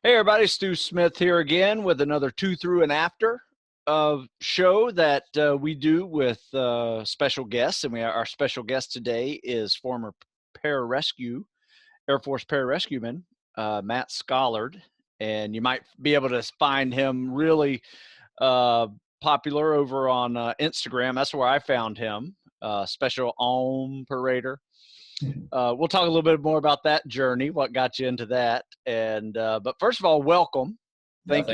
Hey everybody, Stu Smith here again with another Two Through and After show that we do with special guests. And our special guest today is former Pararescue, Air Force Pararescueman, Matt Schollard. And you might be able to find him really popular over on Instagram. That's where I found him, Special Om Parader. We'll talk a little bit more about that journey, what got you into that. And but first of all, welcome. Thank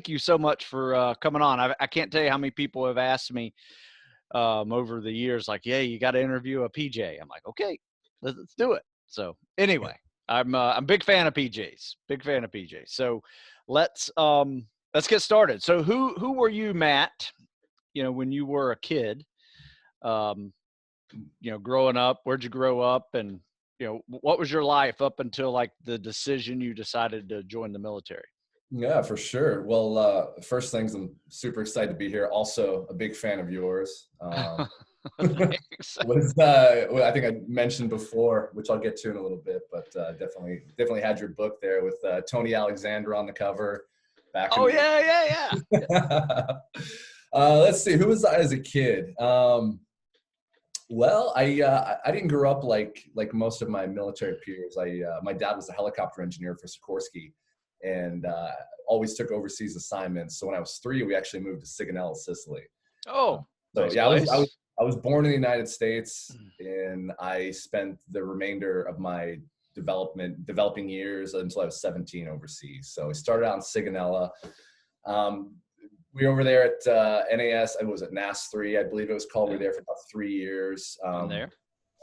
you so much for coming on. I can't tell you how many people have asked me over the years, like, yeah, you got to interview a PJ. I'm like, okay, let's do it. So anyway, I'm a big fan of PJs. Big fan of PJs. So let's get started. So who were you, Matt? You know, when you were a kid, growing up, where'd you grow up, and what was your life up until like the decision you decided to join the military? Yeah, for sure. Well, first things, I'm super excited to be here. Also a big fan of yours. Thanks. I think I mentioned before, which I'll get to in a little bit, but definitely had your book there with Tony Alexander on the cover. Yeah. Let's see, who was I as a kid? Well, I didn't grow up like most of my military peers. My dad was a helicopter engineer for Sikorsky, and always took overseas assignments. So when I was 3, we actually moved to Sigonella, Sicily. Oh, so nice yeah, place. I was born in the United States, and I spent the remainder of my developing years until I was 17 overseas. So I started out in Sigonella. We were over there at NAS. I was at NAS 3, I believe it was called. We were there for about 3 years. There.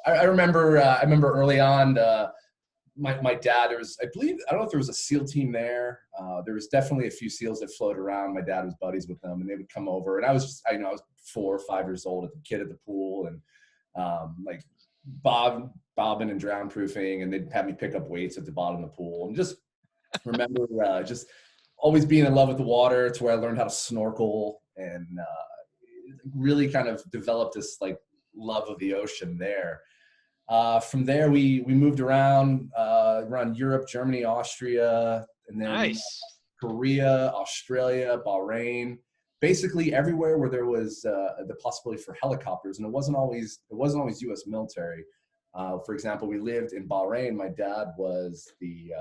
I remember early on, my dad, I don't know if there was a SEAL team there. There was definitely a few SEALs that floated around. My dad was buddies with them, and they would come over. And I was 4 or 5 years old at the kid at the pool, and like bobbing and drown proofing, and they'd have me pick up weights at the bottom of the pool. And just remember just always being in love with the water, to where I learned how to snorkel, and really kind of developed this like love of the ocean there. From there, we moved around Europe, Germany, Austria, and then Nice. Korea, Australia, Bahrain, basically everywhere where there was the possibility for helicopters. And it wasn't always U.S. military. For example, we lived in Bahrain. My dad was the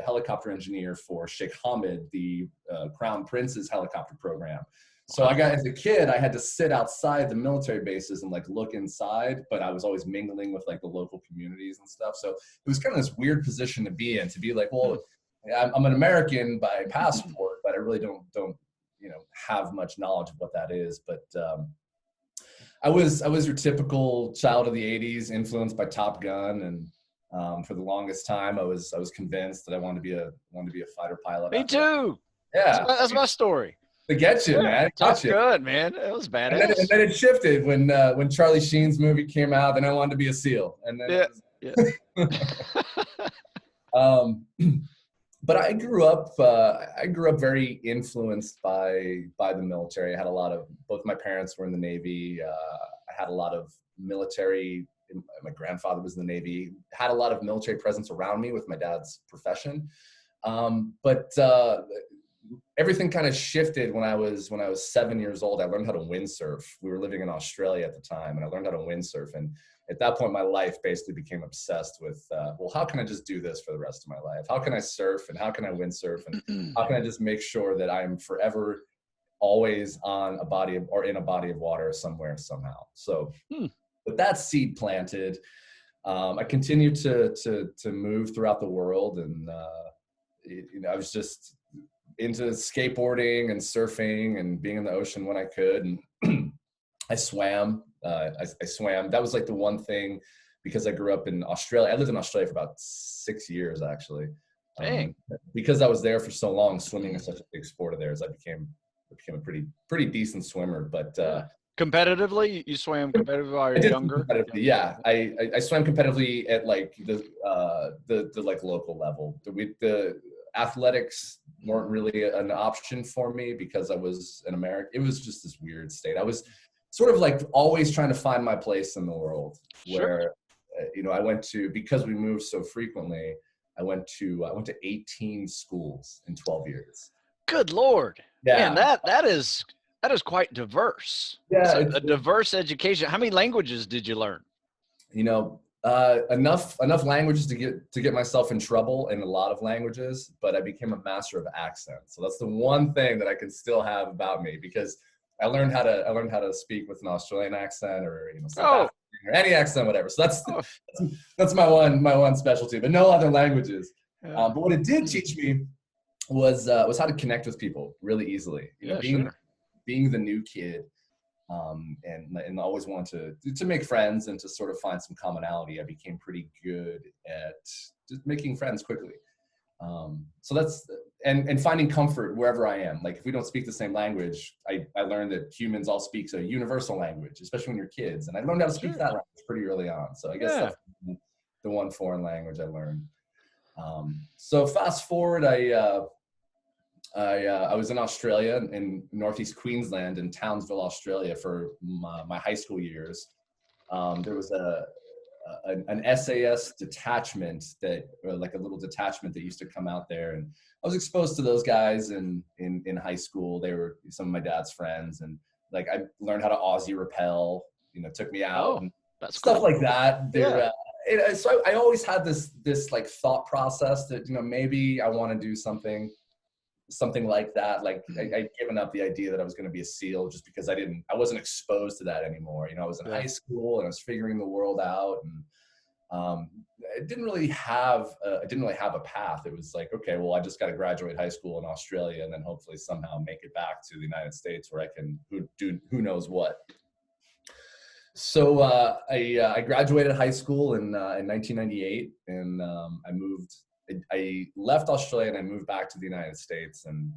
helicopter engineer for Sheikh Hamad, the Crown Prince's helicopter program. So as a kid, I had to sit outside the military bases and like look inside, but I was always mingling with like the local communities and stuff. So it was kind of this weird position to be in, to be like, well, I'm an American by passport, but I really don't have much knowledge of what that is. But I was your typical child of the 80s, influenced by Top Gun, and for the longest time, I was convinced that I wanted to be a fighter pilot. Me too. Yeah, that's my story. To get you, man. Top Gun, man. It was badass. And then it shifted when Charlie Sheen's movie came out. Then I wanted to be a SEAL. And then but I grew up very influenced by the military. I had both my parents were in the Navy. I had a lot of military. My grandfather was in the Navy. Had a lot of military presence around me with my dad's profession. But everything kind of shifted when I was 7 years old. I learned how to windsurf. We were living in Australia at the time, and I learned how to windsurf. And at that point, my life basically became obsessed with, well, how can I just do this for the rest of my life? How can I surf, and how can I windsurf, and how can I just make sure that I'm forever always on a body of, or in a body of water somewhere, somehow. So with that seed planted, I continued to move throughout the world, and I was just into skateboarding and surfing and being in the ocean when I could. And I swam. I swam. That was like the one thing, because I grew up in Australia. I lived in Australia for about 6 years, actually. Dang. Because I was there for so long, swimming is such a big sport of theirs. I became a pretty decent swimmer. But competitively, you swam competitively while you're younger? Yeah, I swam competitively at like the like local level. The athletics weren't really an option for me because I was an American. It was just this weird state. I was sort of like always trying to find my place in the world. Sure. Where I went to, because we moved so frequently, I went to 18 schools in 12 years. Good Lord. Man, Yeah. that is quite diverse. Yeah. So a diverse education. How many languages did you learn? You know, enough languages to get myself in trouble in a lot of languages, but I became a master of accents. So that's the one thing that I can still have about me, because I learned how to speak with an Australian accent, or South Oh, African, or any accent, whatever. So oh, that's my one specialty, but no other languages. yeah. But what it did teach me was how to connect with people really easily. Yeah, Being sure. the new kid, and always wanted to make friends and to sort of find some commonality. I became pretty good at just making friends quickly. So that's and finding comfort wherever I am. Like if we don't speak the same language, I learned that humans all speak a universal language, especially when you're kids. And I learned how to speak Sure. that language pretty early on. So I guess Yeah. that's the one foreign language I learned. So fast forward, I was in Australia, in Northeast Queensland, in Townsville, Australia, for my high school years. There was an SAS detachment like a little detachment that used to come out there, and I was exposed to those guys in high school. They were some of my dad's friends, and like I learned how to Aussie rappel. Took me out Oh, and that's stuff cool. like that. Yeah. So I always had this like thought process that maybe I want to do something like that. Like I'd given up the idea that I was going to be a SEAL just because I wasn't exposed to that anymore. I was in Yeah. high school and I was figuring the world out, and I didn't really have a path. It was like, okay, well, I just got to graduate high school in Australia and then hopefully somehow make it back to the United States where I can do who knows what. So I graduated high school in 1998, and I left Australia and I moved back to the United States, and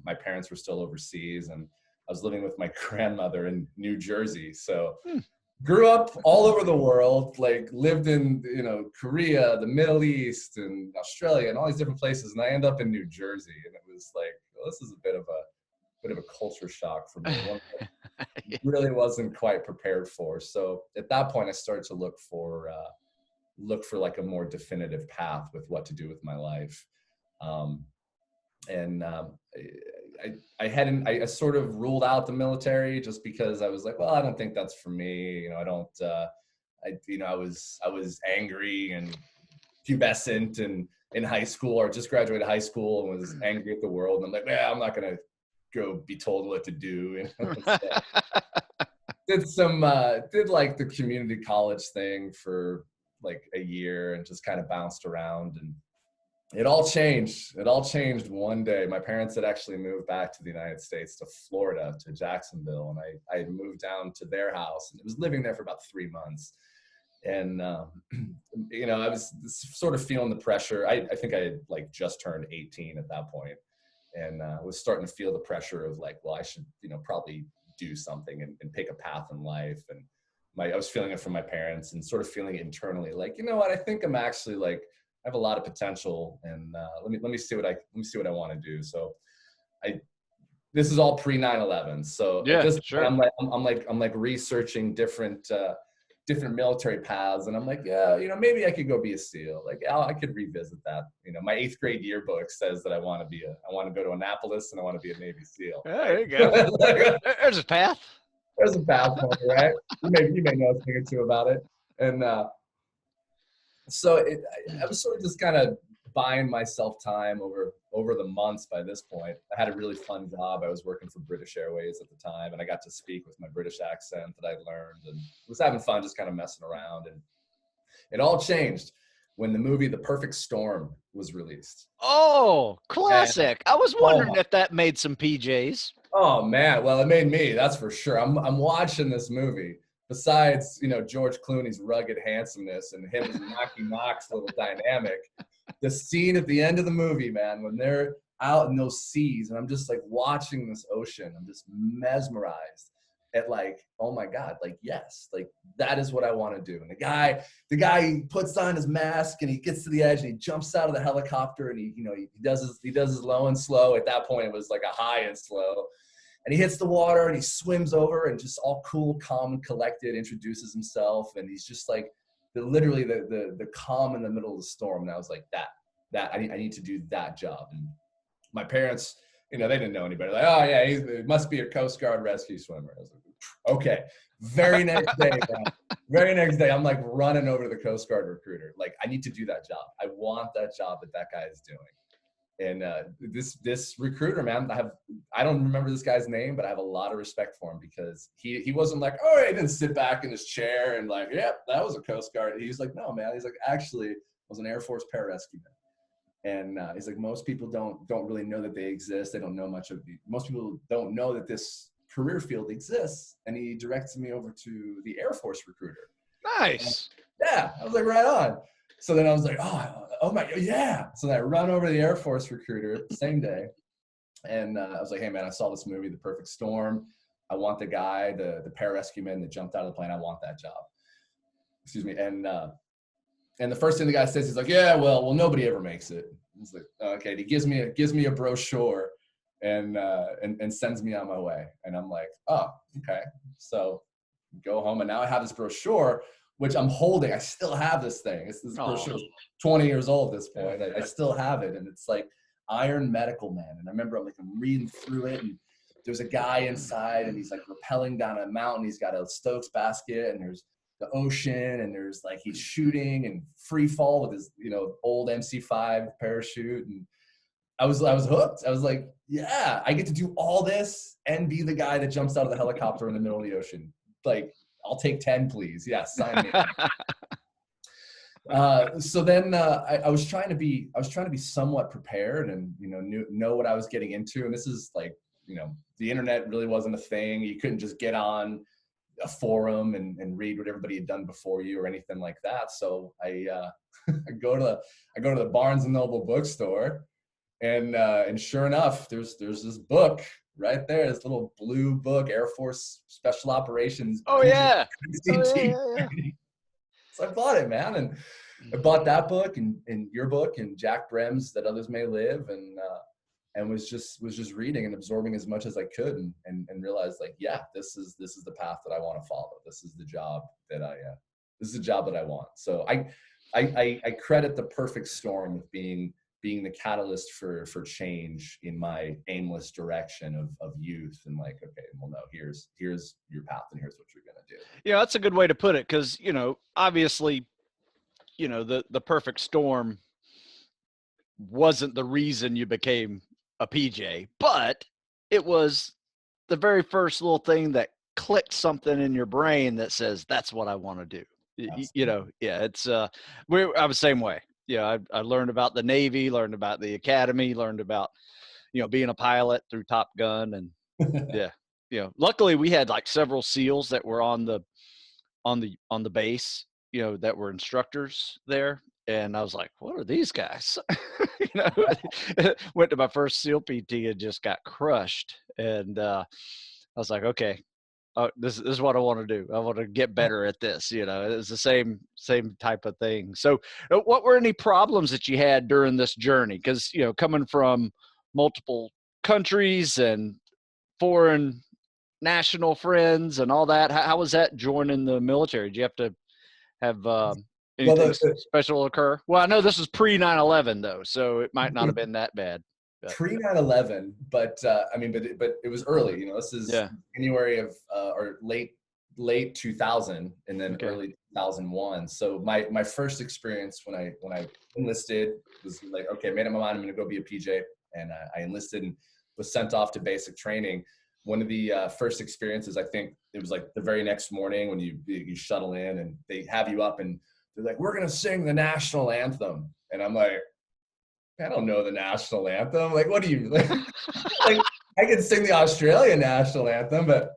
my parents were still overseas, and I was living with my grandmother in New Jersey. So grew up all over the world, like lived in Korea, the Middle East, and Australia, and all these different places, and I ended up in New Jersey, and it was like, well, this is a bit of a culture shock for me. One really wasn't quite prepared for. So at that point, I started to look for like a more definitive path with what to do with my life. I sort of ruled out the military just because I was like, well, I don't think that's for me. I was angry and pubescent and in high school, or just graduated high school, and was angry at the world. And I'm like, yeah, I'm not going to go be told what to do. Did like the community college thing for like a year and just kind of bounced around, and it all changed. It all changed one day. My parents had actually moved back to the United States, to Florida, to Jacksonville, and I had moved down to their house, and I was living there for about 3 months. And I was sort of feeling the pressure. I think I had like just turned 18 at that point, and was starting to feel the pressure of like, well, I should probably do something and pick a path in life. And I was feeling it from my parents, and sort of feeling it internally, like, you know what, I think I'm actually like, I have a lot of potential, and let me see what I want to do. So this is all pre 9/11. So Yeah, at this sure. point, I'm like researching different military paths, and I'm like, yeah, maybe I could go be a SEAL. Like, I could revisit that. My 8th grade yearbook says that I want to go to Annapolis, and I want to be a Navy SEAL. Yeah, Right? there you go. There's a path. There's a path for me, right? You may know a thing or two about it. And so I was sort of just kind of buying myself time over the months. By this point, I had a really fun job. I was working for British Airways at the time, and I got to speak with my British accent that I learned, and was having fun, just kind of messing around. And it all changed when the movie The Perfect Storm was released. Oh, classic. I was wondering Oh, if that made some PJs. oh man, well, it made me, that's for sure. I'm watching this movie. Besides, George Clooney's rugged handsomeness and him as Knocky Knox little dynamic, the scene at the end of the movie, man, when they're out in those seas, and I'm just like watching this ocean, I'm just mesmerized at like, oh my God, like, yes, like that is what I want to do. And the guy puts on his mask, and he gets to the edge, and he jumps out of the helicopter, and he does his low and slow. At that point, it was like a high and slow. And he hits the water, and he swims over, and just all cool, calm, and collected, introduces himself. And he's just like literally the calm in the middle of the storm. And I was like, that I need to do that job. And my parents, they didn't know anybody. Like, oh yeah, he must be a Coast Guard rescue swimmer. I was like, okay. Very next day, I'm like running over to the Coast Guard recruiter. Like, I need to do that job. I want that job that guy is doing. And this recruiter, man, I don't remember this guy's name, but I have a lot of respect for him, because he wasn't like, oh, he didn't sit back in his chair and like, yep, that was a Coast Guard. He's like, no, man. He's like, actually, I was an Air Force pararescue man. And he's like, most people don't really know that they exist. They don't know much of most people don't know that this career field exists. And he directs me over to the Air Force recruiter. Nice. And, yeah, I was like, right on. So then I was like, oh my, yeah. So then I run over to the Air Force recruiter the same day. And I was like, hey man, I saw this movie, The Perfect Storm. I want the guy, the pararescue man that jumped out of the plane. I want that job. Excuse me. And the first thing the guy says, he's like, yeah, well, nobody ever makes it. He's like, okay. And he gives me a brochure and sends me on my way. And I'm like, oh, okay. So go home. And now I have this brochure, which I'm holding. I still have this thing. This brochure is 20 years old at this point. I still have it. And it's like Iron Medical Man. And I remember I'm reading through it, and there's a guy inside, and he's like rappelling down a mountain. He's got a Stokes basket, and there's the ocean, and there's like, he's shooting and free fall with his, old MC5 parachute. And I was hooked. I was like, yeah, I get to do all this and be the guy that jumps out of the helicopter in the middle of the ocean. Like, I'll take 10, please. Yeah, sign me. So then I was trying to be somewhat prepared and, know what I was getting into. And this is like, the internet really wasn't a thing. You couldn't just get on a forum and read what everybody had done before you or anything like that. So I go to the Barnes and Noble bookstore, and sure enough, there's this book right there, this little blue book, Air Force Special Operations. Oh yeah. So I bought it, man. And I bought that book and your book and Jack Brem's That Others May Live, and was just reading and absorbing as much as I could, and realized, like, yeah, this is the path that I want to follow. This is the job that I want. So I credit The Perfect Storm with being the catalyst for change in my aimless direction of youth, and like, okay, well, no, here's your path, and here's what you're gonna do. Yeah, that's a good way to put it, because obviously, the Perfect Storm wasn't the reason you became a PJ, but it was the very first little thing that clicked something in your brain that says, that's what I want to do. Yeah, it's I was the same way. Yeah, I learned about the Navy, learned about the Academy, learned about, being a pilot through Top Gun. And yeah, luckily we had like several SEALs that were on the base, that were instructors there. And I was like, what are these guys? Went to my first SEAL PT and just got crushed. And I was like, okay, this is what I want to do. I want to get better at this. It's the same type of thing. So what were any problems that you had during this journey? Because, coming from multiple countries and foreign national friends and all that, how was that joining the military? Did you have to have anything special occur? Well, I know this was pre 9/11 though, so it might not have been that bad. Pre 9/11, but but it was early. This is January of or late 2000, and then early 2001. So my first experience when I enlisted was like, okay, made up my mind, I'm going to go be a PJ, and I enlisted and was sent off to basic training. One of the first experiences, I think it was like the very next morning when you shuttle in and they have you up and they're like, we're going to sing the national anthem. And I'm like, I don't know the national anthem. Like, what do you like? I can sing the Australian national anthem, but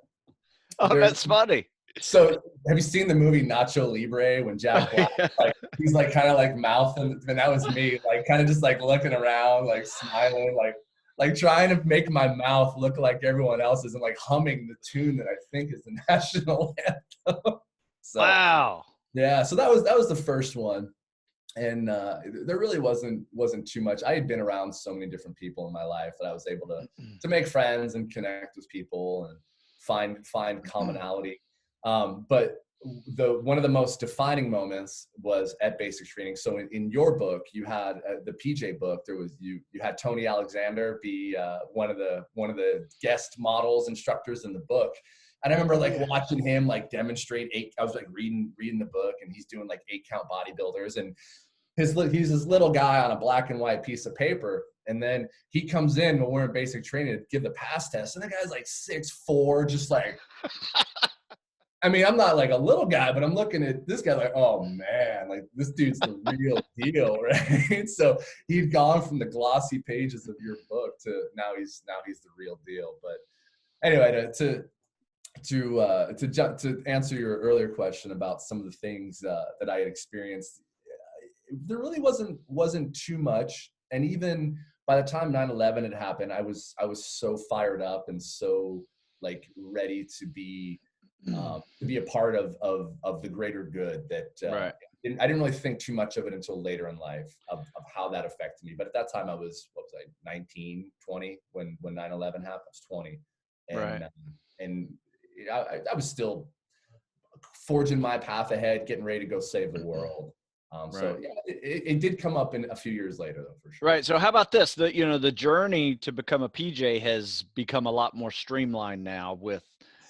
that's funny. So have you seen the movie Nacho Libre when Jack Black, he's like kind of like mouthing, and that was me, like kind of just like looking around, like smiling, like trying to make my mouth look like everyone else's and like humming the tune that I think is the national anthem. So, wow. Yeah. So that was the first one. And there really wasn't too much. I had been around so many different people in my life that I was able to make friends and connect with people and find commonality. But one of the most defining moments was at basic training. So in your book, you had the PJ book. There was you had Tony Alexander be one of the guest models instructors in the book. And I remember like watching him like demonstrate I was like reading the book, and he's doing like 8-count bodybuilders, and he's this little guy on a black and white piece of paper. And then he comes in when we're in basic training to give the pass test, and the guy's like 6'4", just like. I mean, I'm not like a little guy, but I'm looking at this guy like, oh man, like this dude's the real deal, right? So he'd gone from the glossy pages of your book to now he's the real deal. But anyway, to answer your earlier question about some of the things that I had experienced, there really wasn't too much. And even by the time 9/11 had happened, I was so fired up and so like ready to be a part of the greater good that Right. I didn't really think too much of it until later in life of how that affected me. But at that time I was, 19, 20 when 9/11 happened. I was 20. And, Right. And I was still forging my path ahead, getting ready to go save the world. So yeah, it did come up in a few years later though, for sure. Right. So how about this? The journey to become a PJ has become a lot more streamlined now with,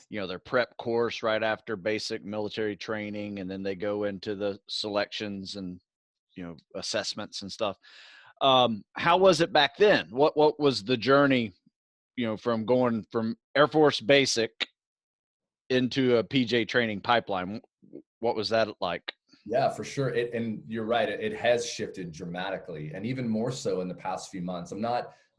their prep course right after basic military training, and then they go into the selections and, assessments and stuff. How was it back then? What was the journey, from going from Air Force basic into a PJ training pipeline? What was that like? Yeah, for sure. And you're right. It has shifted dramatically, and even more so in the past few months. I'm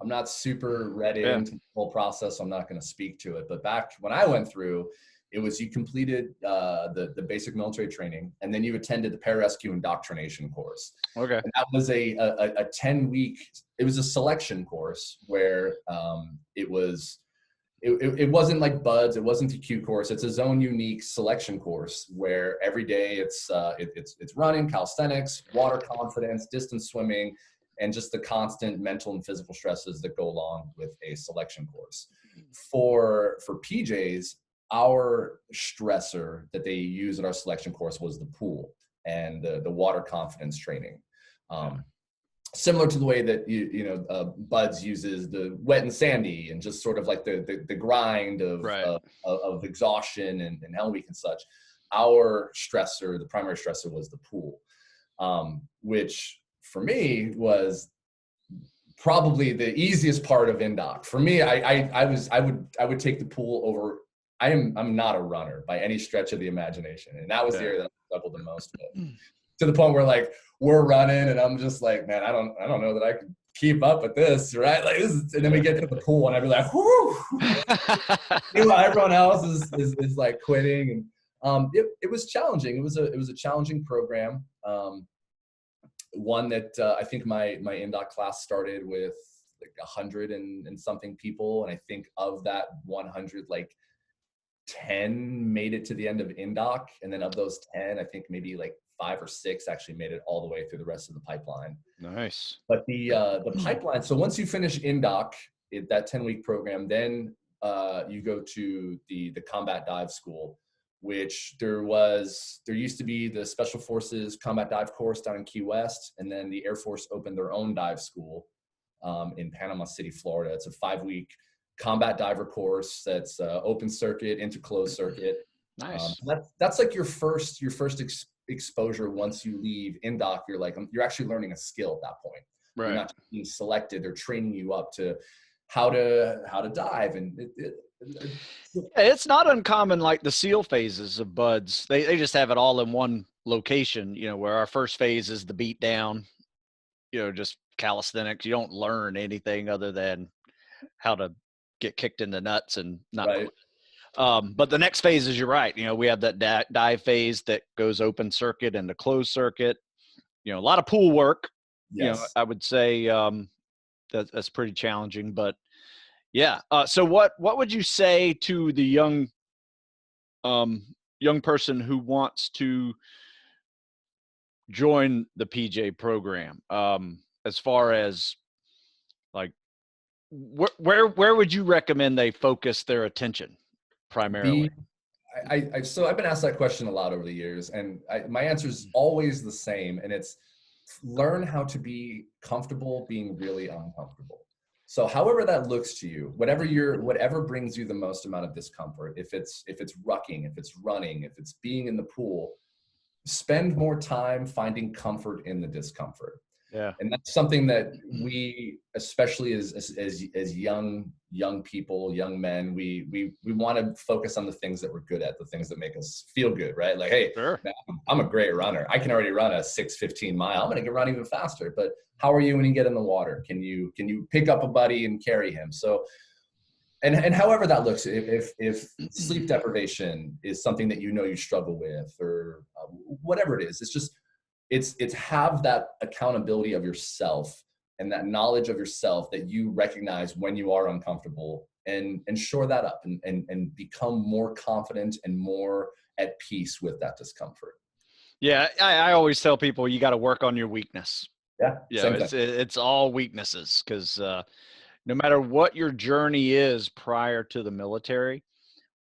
not super read into the whole process. So I'm not going to speak to it. But back when I went through, it was you completed the basic military training, and then you attended the Pararescue indoctrination course. Okay. And that was a 10-week. It was a selection course where it wasn't like BUDS. It wasn't a Q course. It's a zone unique selection course where every day it's running, calisthenics, water confidence, distance swimming, and just the constant mental and physical stresses that go along with a selection course. For PJs, our stressor that they use in our selection course was the pool and the water confidence training. Similar to the way that BUDS uses the wet and sandy and just sort of like the grind of exhaustion and Hell Week and such. Our stressor, the primary stressor, was the pool, which for me was probably the easiest part of Indoc. For me, I would take the pool over. I'm not a runner by any stretch of the imagination, and that was the area that I struggled the most with. To the point where like we're running and I'm just like, man, I don't know that I could keep up with this, right? Like and then we get to the pool and I'd be like, whoo! Meanwhile, everyone else is like quitting, and it was challenging. It was a challenging program. One that I think my Indoc class started with like 100 and something people, and I think of that 100, like 10 made it to the end of Indoc, and then of those 10, I think maybe like 5 or 6 actually made it all the way through the rest of the pipeline. Nice. But the pipeline, so once you finish Indoc, that 10-week program, then you go to the combat dive school, which there used to be the Special Forces combat dive course down in Key West, and then the Air Force opened their own dive school in Panama City, Florida. It's a 5-week combat diver course that's open circuit into closed circuit. Nice. That's like your first exposure. Once you leave Indoc, you're actually learning a skill at that point. Right. You're not just being selected; they're training you up to how to dive, and it's not uncommon. Like the SEAL phases of BUDS, they just have it all in one location. Where our first phase is the beat down. Just calisthenics. You don't learn anything other than how to get kicked in the nuts and not. Right. But the next phase is, you're right. We have that dive phase that goes open circuit and the closed circuit. A lot of pool work. Yes. I would say that's pretty challenging. But yeah. So what would you say to the young person who wants to join the PJ program? As far as like, where would you recommend they focus their attention primarily? So I've been asked that question a lot over the years, and my answer is always the same, and it's learn how to be comfortable being really uncomfortable. So however that looks to you, whatever brings you the most amount of discomfort, if it's rucking, if it's running, if it's being in the pool, spend more time finding comfort in the discomfort. Yeah. And that's something that we, especially as young people, young men, we want to focus on the things that we're good at, the things that make us feel good, right? Like, hey, Sure. man, I'm a great runner. I can already run a 6:15 mile. I'm going to run even faster. But how are you when you get in the water? Can you pick up a buddy and carry him? So, and however that looks, if sleep deprivation is something that you struggle with, or whatever it is, it's have that accountability of yourself and that knowledge of yourself that you recognize when you are uncomfortable, and shore that up and become more confident and more at peace with that discomfort. Yeah. I always tell people you got to work on your weakness. Yeah. Same thing. It's all weaknesses, because no matter what your journey is prior to the military,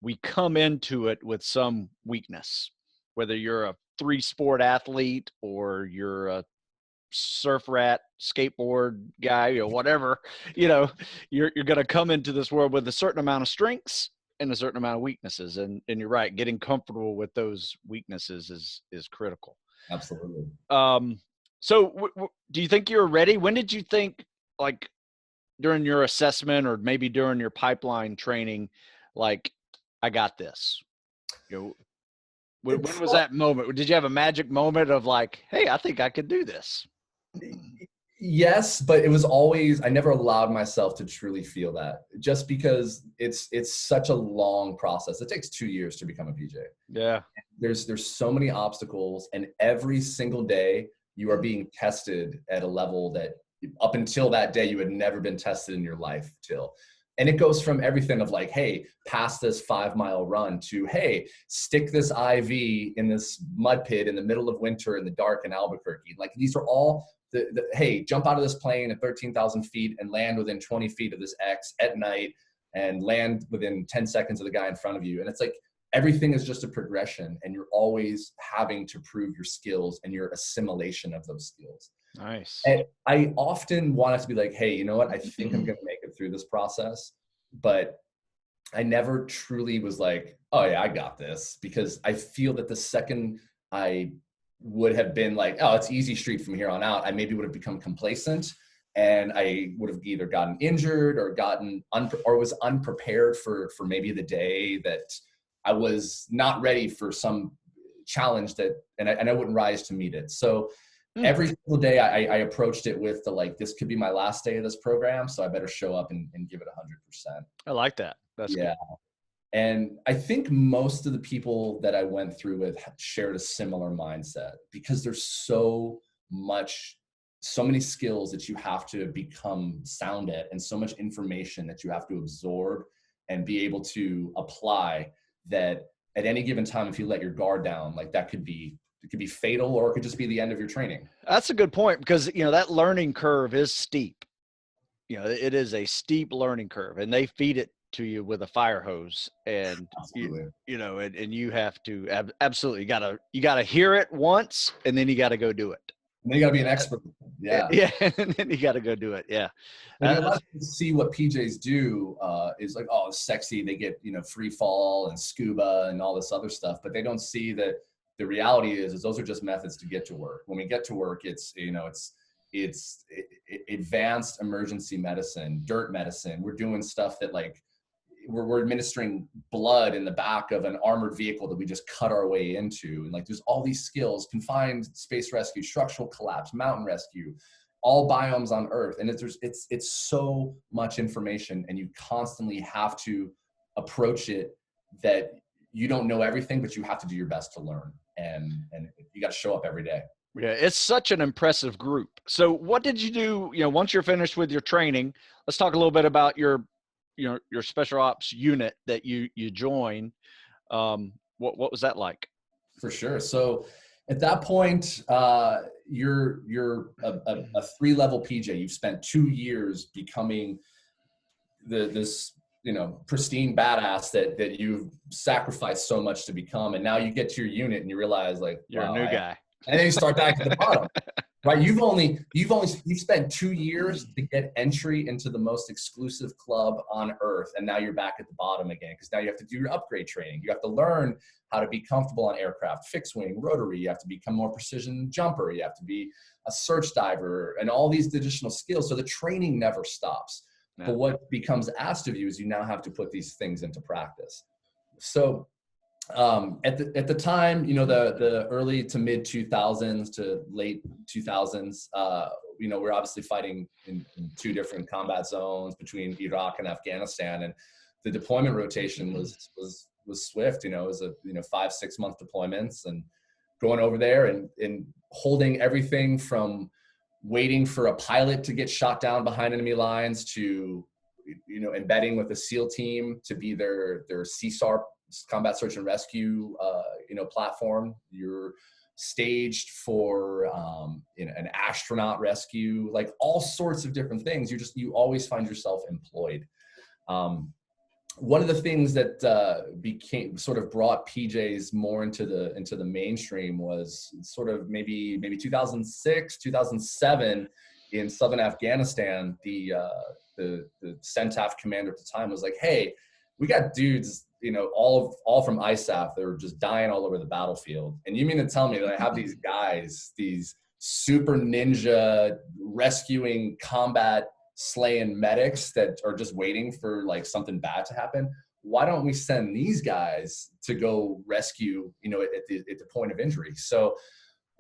we come into it with some weakness, whether you're a 3-sport athlete or you're a surf rat, skateboard guy, or whatever, you're going to come into this world with a certain amount of strengths and a certain amount of weaknesses. And you're right. Getting comfortable with those weaknesses is critical. Absolutely. So do you think you're ready? When did you think, like, during your assessment or maybe during your pipeline training, like, I got this? When was that moment? Did you have a magic moment of like, hey, I think I could do this? Yes, but it was always, I never allowed myself to truly feel that, just because it's such a long process. It takes 2 years to become a PJ. Yeah. There's so many obstacles, and every single day you are being tested at a level that up until that day you had never been tested in your life till. And it goes from everything of like, hey, pass this 5-mile run, to, hey, stick this IV in this mud pit in the middle of winter in the dark in Albuquerque. Like, these are all hey, jump out of this plane at 13,000 feet and land within 20 feet of this X at night, and land within 10 seconds of the guy in front of you. And it's like, everything is just a progression, and you're always having to prove your skills and your assimilation of those skills. Nice. And I often want it to be like, hey, you know what? I think I'm going to make it through this process. But I never truly was like, oh yeah, I got this. Because I feel that the second I would have been like, oh, it's easy street from here on out, I maybe would have become complacent, and I would have either gotten injured or was unprepared for maybe the day that I was not ready for some challenge and I wouldn't rise to meet it. So every single day I approached it with the, like, this could be my last day of this program, so I better show up and give it 100%. I like that. That's yeah. Good. And I think most of the people that I went through with shared a similar mindset, because there's so many skills that you have to become sound at, and so much information that you have to absorb and be able to apply, that at any given time, if you let your guard down, like, it could be fatal, or it could just be the end of your training. That's a good point, because, that learning curve is steep. It is a steep learning curve, and they feed it to you with a fire hose, and and you have to absolutely you gotta hear it once, and then you got to go do it. And then you got to be an expert. Yeah. And then you got to go do it. Yeah. And a lot of people see what PJs do is like, oh, it's sexy. They get, free fall and scuba and all this other stuff, but they don't see that the reality is those are just methods to get to work. When we get to work, it's advanced emergency medicine, dirt medicine. We're doing stuff that, like, we're administering blood in the back of an armored vehicle that we just cut our way into. And, like, there's all these skills: confined space rescue, structural collapse, mountain rescue, all biomes on Earth. And it's so much information, and you constantly have to approach it that you don't know everything, but you have to do your best to learn. And you got to show up every day. Yeah, it's such an impressive group. So what did you do, once you're finished with your training? Let's talk a little bit about your special ops unit that you joined. What was that like? For sure. So at that point, you're a 3-level PJ. You've spent 2 years becoming this pristine badass that you've sacrificed so much to become. And now you get to your unit and you realize like, You're wow, a new guy. and then you start back at the bottom, right? You've spent 2 years to get entry into the most exclusive club on earth. And now you're back at the bottom again, because now you have to do your upgrade training. You have to learn how to be comfortable on aircraft, fixed wing, rotary. You have to become more precision jumper. You have to be a search diver and all these additional skills. So the training never stops. Yeah. But what becomes asked of you is you now have to put these things into practice. So at the time, the early to mid 2000s to late 2000s, we're obviously fighting in 2 different combat zones between Iraq and Afghanistan, and the deployment rotation was swift. It was a 5-6 month deployments, and going over there and holding everything from waiting for a pilot to get shot down behind enemy lines to embedding with a SEAL team to be their CSAR, combat search and rescue platform. You're staged for an astronaut rescue, like all sorts of different things. You always find yourself employed. One of the things that brought PJs more into the mainstream was sort of maybe 2006, 2007 in southern Afghanistan. The CENTAF commander at the time was like, hey, we got dudes, all from ISAF. They were just dying all over the battlefield. And you mean to tell me that I have these guys, these super ninja rescuing, combat slaying medics that are just waiting for like something bad to happen? Why don't we send these guys to go rescue, at the point of injury? So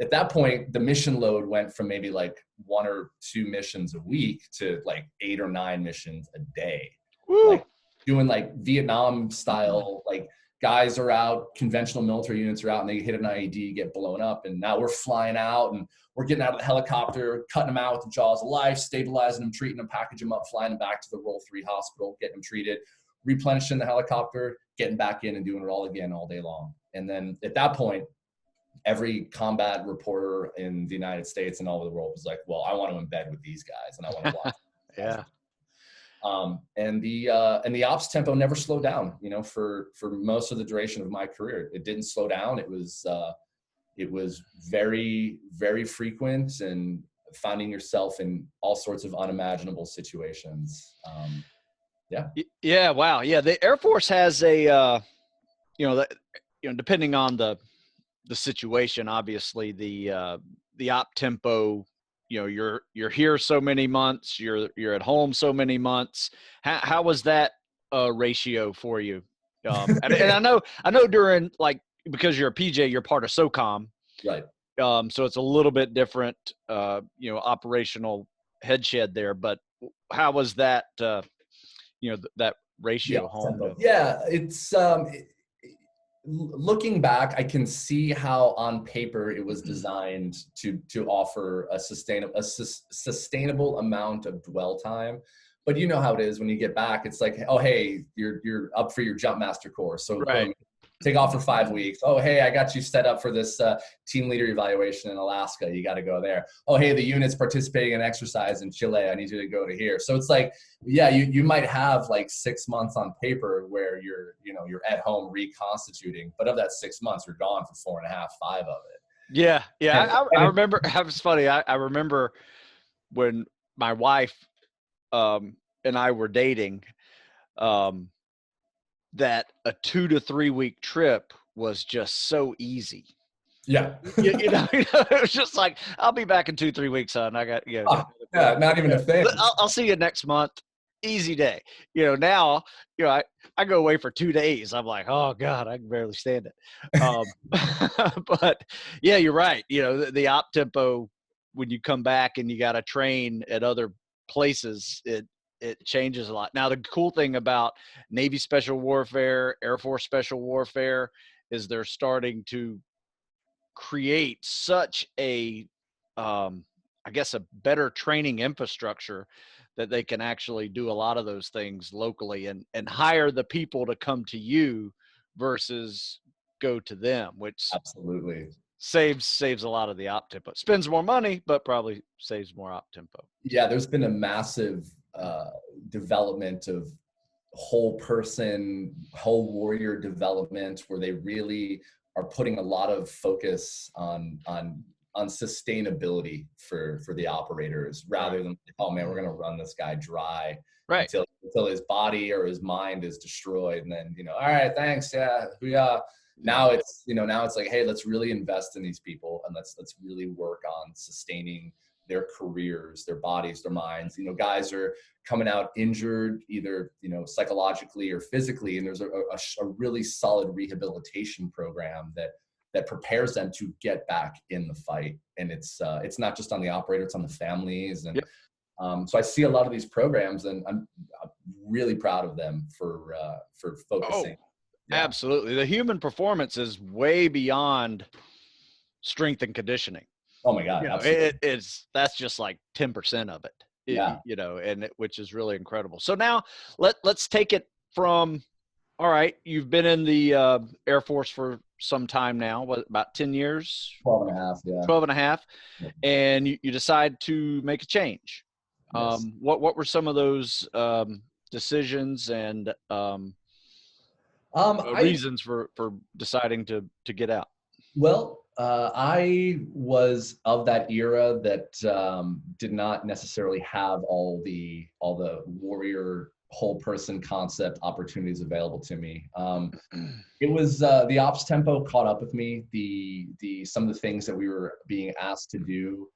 at that point, the mission load went from maybe like 1 or 2 missions a week to like 8 or 9 missions a day. Woo. Like doing like Vietnam style, like guys are out, conventional military units are out, and they hit an IED, get blown up. And now we're flying out and we're getting out of the helicopter, cutting them out with the jaws of life, stabilizing them, treating them, packaging them up, flying them back to the Roll 3 hospital, getting them treated, replenishing the helicopter, getting back in and doing it all again all day long. And then at that point, every combat reporter in the United States and all over the world was like, well, I want to embed with these guys and I want to watch. Yeah. And the ops tempo never slowed down, for most of the duration of my career. It didn't slow down. It was very, very frequent, and finding yourself in all sorts of unimaginable situations. Yeah. Wow. Yeah. The Air Force has a, depending on the situation, obviously the op tempo, you're here so many months, you're at home so many months. How was that ratio for you? And I know during, like, because you're a PJ, you're part of SOCOM, right? So it's a little bit different, operational headshed there. But how was that? That ratio home? Yeah, it's looking back, I can see how on paper it was designed to offer a sustainable amount of dwell time. But you know how it is when you get back. It's like, oh, hey, you're up for your jump master course, so right. Boom, take off for 5 weeks. Oh, hey, I got you set up for this team leader evaluation in Alaska. You got to go there. Oh, hey, the unit's participating in exercise in Chile. I need you to go to here. So it's like, yeah, you might have like 6 months on paper where you're at home reconstituting, but of that 6 months, you're gone for 4.5, 5 of it. Yeah. I remember. It was funny. I remember when my wife and I were dating. That a 2 to 3 week trip was just so easy. Yeah. It was just like, I'll be back in 2-3 weeks, son. I got, not even a thing. I'll see you next month. Easy day. Now, I go away for 2 days. I'm like, oh God, I can barely stand it. But yeah, you're right. The op tempo, when you come back and you got to train at other places, it changes a lot. Now, the cool thing about Navy Special Warfare, Air Force Special Warfare, is they're starting to create such a, I guess, a better training infrastructure that they can actually do a lot of those things locally and hire the people to come to you versus go to them, which absolutely saves a lot of the op tempo. Spends more money, but probably saves more op tempo. Yeah, there's been a massive development of whole person, whole warrior development, where they really are putting a lot of focus on sustainability for the operators, rather than, oh man, we're going to run this guy dry Right. until his body or his mind is destroyed, and then, all right, thanks, yeah. Now it's like, hey, let's really invest in these people, and let's really work on sustaining their careers, their bodies, their minds. Guys are coming out injured, either psychologically or physically, and there's a really solid rehabilitation program that prepares them to get back in the fight. And it's not just on the operator, it's on the families. And so I see a lot of these programs, and I'm really proud of them for focusing. Absolutely. The human performance is way beyond strength and conditioning. Oh my God. Absolutely. That's just like 10% of it. Yeah. Which is really incredible. So now let's take it from, all right, you've been in the Air Force for some time now, about 10 years? 12 and a half, yeah. 12 and a half. And you decide to make a change. Yes. What were some of those decisions and reasons for deciding to get out? Well, I was of that era that did not necessarily have all the warrior whole person concept opportunities available to me. It was the ops tempo caught up with me. Some of the things that we were being asked to do.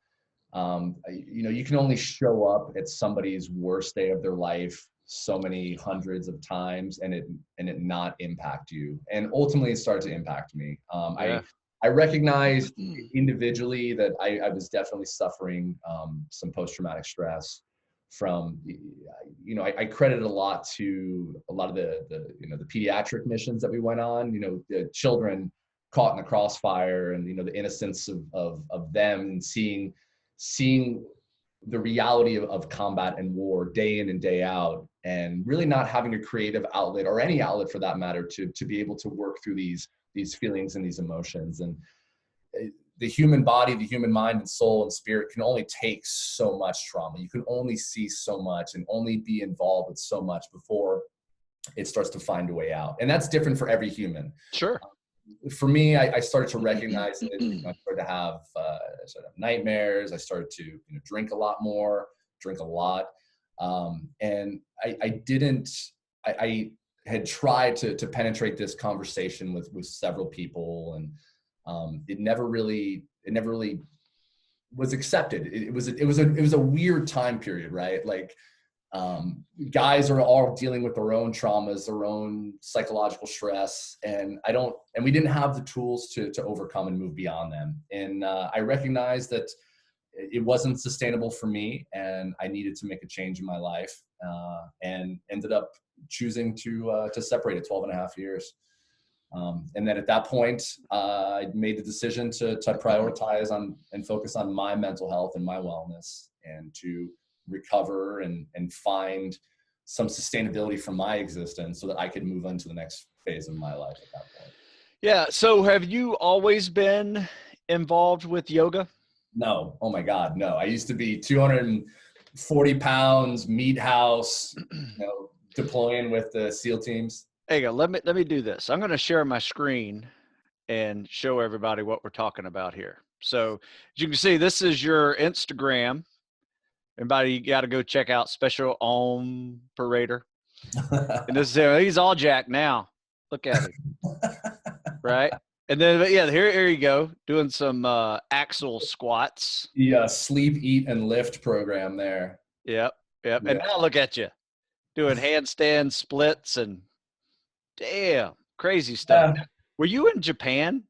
You can only show up at somebody's worst day of their life so many hundreds of times, and it not impact you. And ultimately, it started to impact me. I recognized individually that I was definitely suffering some post-traumatic stress from, I credit a lot to a lot of the pediatric missions that we went on, the children caught in the crossfire, and, the innocence of them, and seeing the reality of combat and war day in and day out, and really not having a creative outlet, or any outlet for that matter, to be able to work through these feelings and these emotions. And the human body, the human mind and soul and spirit can only take so much trauma. You can only see so much and only be involved with so much before it starts to find a way out. And that's different for every human. Sure. For me, I started to recognize it. I started to have nightmares. I started to drink a lot more, drink a lot. And I had tried to penetrate this conversation with several people, and it never really was accepted. It was a weird time period, right? Like, guys are all dealing with their own traumas, their own psychological stress, and we didn't have the tools to overcome and move beyond them. And I recognized that it wasn't sustainable for me, and I needed to make a change in my life, and ended up choosing to separate at 12 and a half years. And then at that point, I made the decision to prioritize on and focus on my mental health and my wellness, and to recover and find some sustainability from my existence, so that I could move on to the next phase of my life at that point. Yeah. So have you always been involved with yoga? No. Oh my God, no. I used to be 240 pounds, meat house, deploying with the SEAL teams. There you go. Let me do this. I'm going to share my screen and show everybody what we're talking about here. So as you can see, this is your Instagram. Everybody, you got to go check out Special Om Parader. And this is him. He's all jacked now. Look at him. Right? And then, yeah, here you go, doing some axle squats. Yeah, sleep, eat, and lift program there. Yep. And now look at you doing handstand splits and damn, crazy stuff. Yeah. Were you in Japan?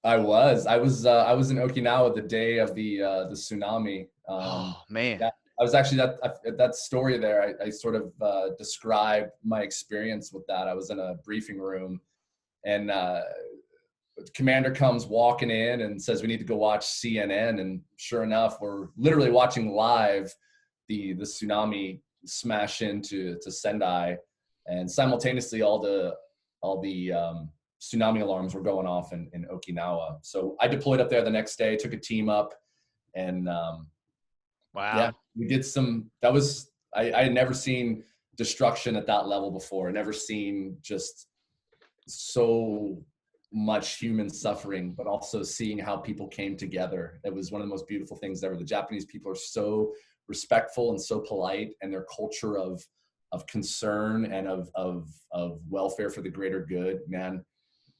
I was in Okinawa the day of the tsunami. Oh man. Yeah, I was actually that story there. I sort of described my experience with that. I was in a briefing room, and the commander comes walking in and says, we need to go watch CNN. And sure enough, we're literally watching live the tsunami smash into Sendai, and simultaneously all the tsunami alarms were going off in Okinawa. So I deployed up there the next day, took a team up, and wow. Yeah, we did some. That was I had never seen destruction at that level before. I never seen just so much human suffering, but also seeing how people came together. It was one of the most beautiful things ever. The Japanese people are so respectful and so polite, and their culture of concern and of welfare for the greater good, man.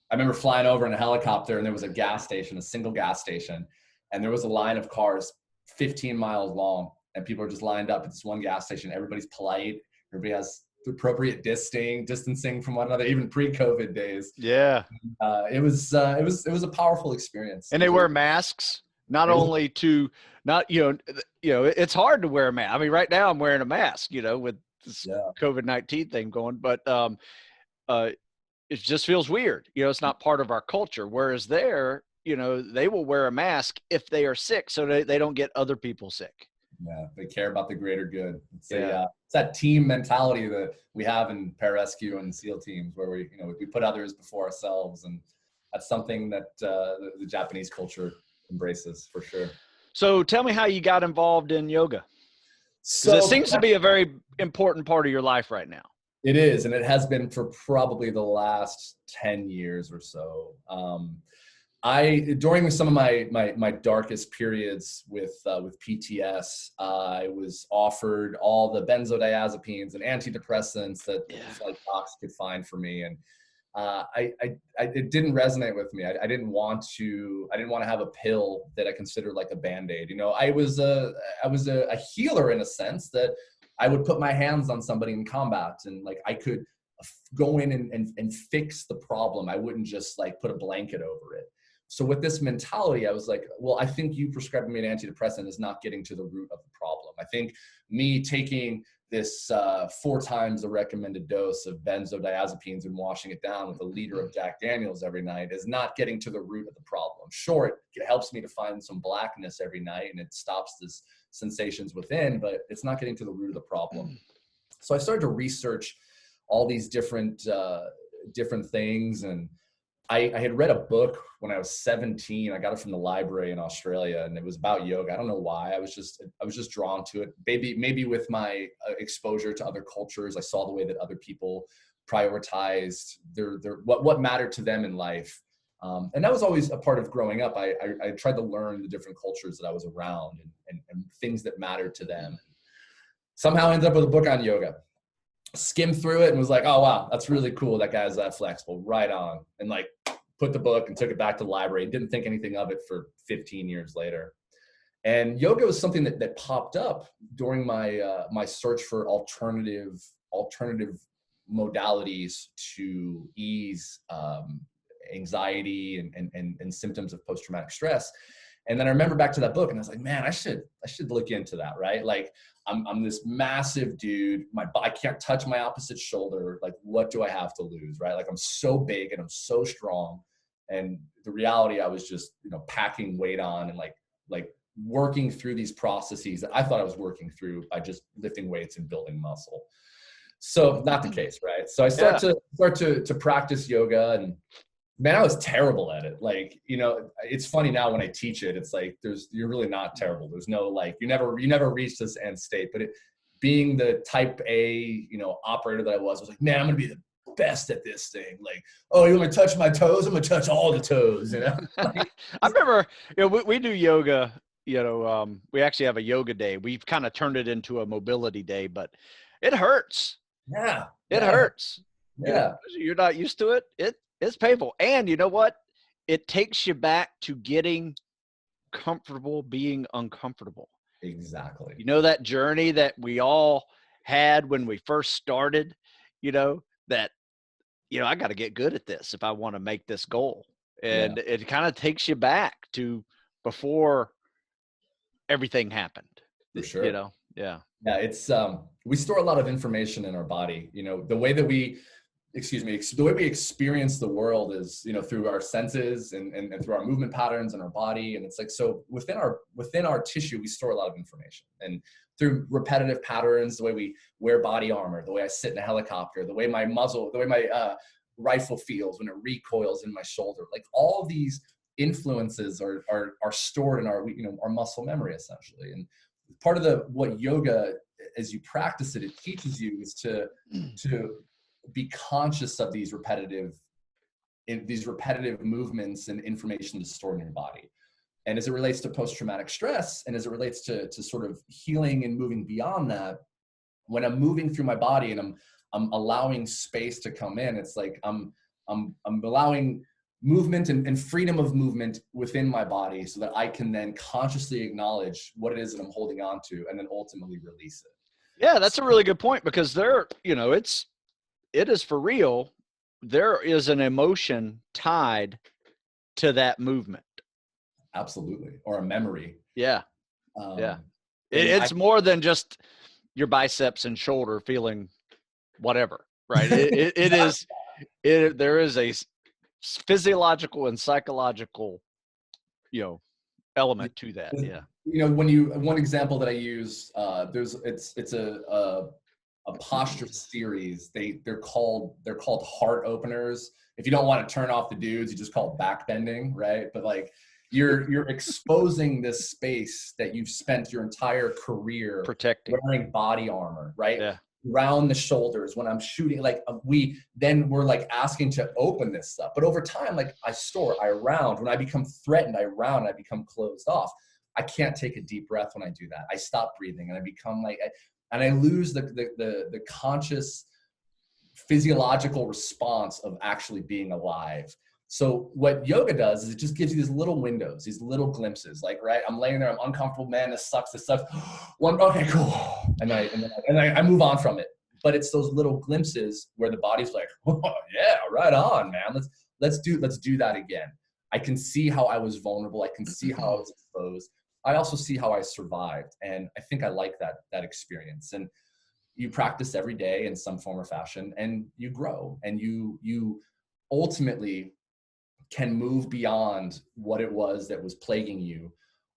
I remember flying over in a helicopter, and there was a gas station, a single gas station, and there was a line of cars 15 miles long, and people are just lined up at this one gas station. Everybody's polite. Everybody has the appropriate distancing from one another, even pre-COVID days. Yeah. It was a powerful experience. And they wear masks, not only to not, it's hard to wear a mask. I mean, right now I'm wearing a mask, with this COVID-19 thing going, but it just feels weird. It's not part of our culture. Whereas there, they will wear a mask if they are sick, so they don't get other people sick. Yeah, they care about the greater good. It's that team mentality that we have in Pararescue and SEAL teams, where we put others before ourselves, and that's something that the Japanese culture embraces for sure. So tell me how you got involved in yoga. So it seems to be a very important part of your life right now. It is, and it has been for probably the last 10 years or so. During some of my darkest periods with PTS, I was offered all the benzodiazepines and antidepressants that like docs could find for me, and it didn't resonate with me. I didn't want to have a pill that I considered like a Band-Aid. I was a healer in a sense that I would put my hands on somebody in combat, and like I could go in and fix the problem. I wouldn't just like put a blanket over it. So with this mentality, I was like, well, I think you prescribing me an antidepressant is not getting to the root of the problem. I think me taking this 4 times the recommended dose of benzodiazepines and washing it down with a liter of Jack Daniels every night is not getting to the root of the problem. Sure, it helps me to find some blackness every night, and it stops this sensations within, but it's not getting to the root of the problem. So I started to research all these different things, and I had read a book when I was 17. I got it from the library in Australia, and it was about yoga. I don't know why. I was just drawn to it. Maybe with my exposure to other cultures, I saw the way that other people prioritized their what mattered to them in life. And that was always a part of growing up. I tried to learn the different cultures that I was around and things that mattered to them. Somehow I ended up with a book on yoga. Skimmed through it and was like, oh, wow, that's really cool. That guy's that flexible. Right on. And like put the book and took it back to the library. Didn't think anything of it for 15 years later. And yoga was something that popped up during my search for alternative modalities to ease anxiety and symptoms of post-traumatic stress. And then I remember back to that book, and I was like, man, I should look into that, right? Like I'm this massive dude. I can't touch my opposite shoulder. Like, what do I have to lose, right? Like I'm so big and I'm so strong. And the reality, I was just, packing weight on and like working through these processes that I thought I was working through by just lifting weights and building muscle. So not the case, right? So I start to practice yoga, and man, I was terrible at it. Like, it's funny now when I teach it, it's like, you're really not terrible. There's no, like, you never reach this end state, but being the type A, operator that I was like, man, I'm going to be the best at this thing. Like, oh, you want me to touch my toes? I'm going to touch all the toes, Like, I remember, we do yoga, we actually have a yoga day. We've kind of turned it into a mobility day, but it hurts. Yeah. It hurts. Yeah. You're not used to it. It's painful. And you know what? It takes you back to getting comfortable being uncomfortable. Exactly. That journey that we all had when we first started, that, I got to get good at this if I want to make this goal. And it kind of takes you back to before everything happened. For sure. Yeah. Yeah. It's, we store a lot of information in our body. The way that the way we experience the world is, through our senses and through our movement patterns in our body. And it's like, so within our tissue, we store a lot of information, and through repetitive patterns, the way we wear body armor, the way I sit in a helicopter, the way my rifle feels when it recoils in my shoulder, like all these influences are stored in our muscle memory essentially. And part of what yoga as you practice it, it teaches you is to be conscious of these repetitive movements and information that's stored in your body. And as it relates to post-traumatic stress, and as it relates to sort of healing and moving beyond that, when I'm moving through my body and I'm allowing space to come in, it's like I'm allowing movement and freedom of movement within my body so that I can then consciously acknowledge what it is that I'm holding on to and then ultimately release it. Yeah, that's a really good point, because it is for real. There is an emotion tied to that movement. Absolutely. Or a memory. Yeah. It's more than just your biceps and shoulder feeling whatever, right? There is a physiological and psychological, element to that. Yeah. One example that I use, it's a posture series. They're called heart openers. If you don't want to turn off the dudes, you just call it back bending, right? But like you're exposing this space that you've spent your entire career protecting, wearing body armor, right? Yeah. Around the shoulders when I'm shooting, like we're like asking to open this stuff. But over time, like I round. When I become threatened, I round, I become closed off. I can't take a deep breath when I do that. I stop breathing and I become and I lose the conscious physiological response of actually being alive. So what yoga does is it just gives you these little windows, these little glimpses. Like, right, I'm laying there, I'm uncomfortable, man, this sucks. Okay, cool. And I move on from it. But it's those little glimpses where the body's like, oh, yeah, right on, man. Let's do that again. I can see how I was vulnerable. I can see how I was exposed. I also see how I survived. And I think I like that experience. And you practice every day in some form or fashion, and you grow, and you ultimately can move beyond what it was that was plaguing you,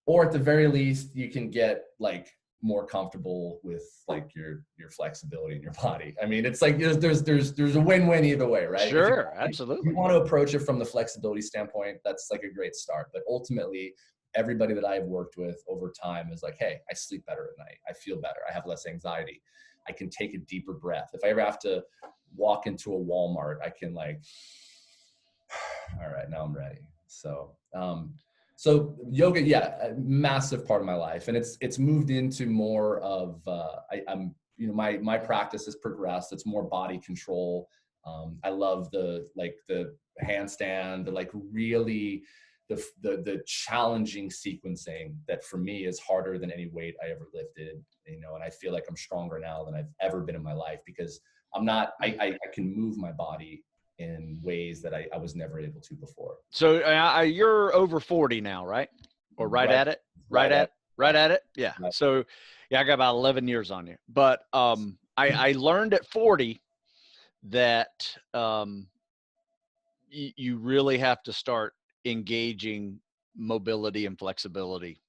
or at the very least you can get like more comfortable with like your flexibility in your body. I mean, it's like there's a win-win either way, right? Sure, absolutely. If you want to approach it from the flexibility standpoint, that's like a great start. But ultimately, everybody that I've worked with over time is like, hey, I sleep better at night. I feel better. I have less anxiety. I can take a deeper breath. If I ever have to walk into a Walmart, I can like, all right, now I'm ready. So yoga, yeah, a massive part of my life. And it's moved into more of, my practice has progressed. It's more body control. I love the handstand, the challenging sequencing that for me is harder than any weight I ever lifted, and I feel like I'm stronger now than I've ever been in my life because I can move my body in ways that I was never able to before. So you're over 40 now, right? Or right at it? Right at it? Yeah. Right. So yeah, I got about 11 years on you. But I learned at 40 that you really have to start engaging mobility and flexibility